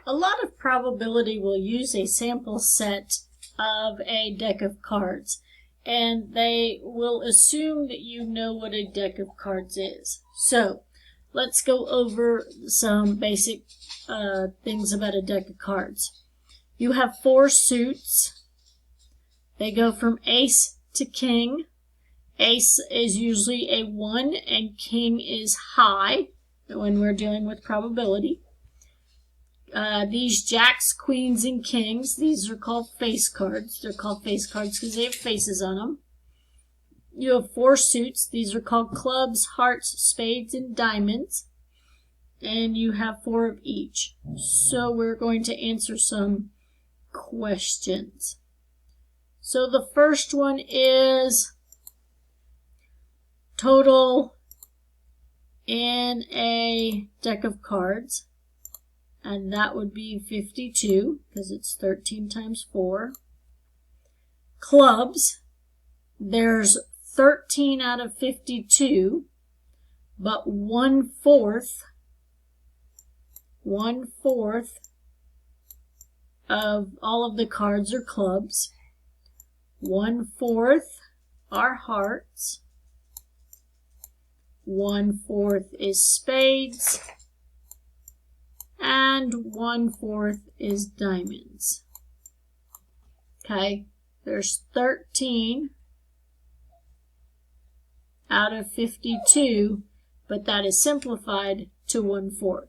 A lot of probability will use a sample set of a deck of cards, and they will assume that you know what a deck of cards is. So let's go over some basic things about a deck of cards. You have 4 suits. They go from ace to king. Ace is usually a 1 and king is high when we're dealing with probability. These jacks, queens, and kings, these are called face cards. They're called face cards because they have faces on them. You have 4 suits. These are called clubs, hearts, spades, and diamonds. And you have 4 of each. So we're going to answer some questions. So the first one is total in a deck of cards. And that would be 52, because it's 13 times 4. Clubs, there's 13 out of 52, but 1/4 of all of the cards are clubs. 1/4 are hearts. 1/4 is spades. And 1/4 is diamonds. Okay, there's 13 out of 52, but that is simplified to 1/4.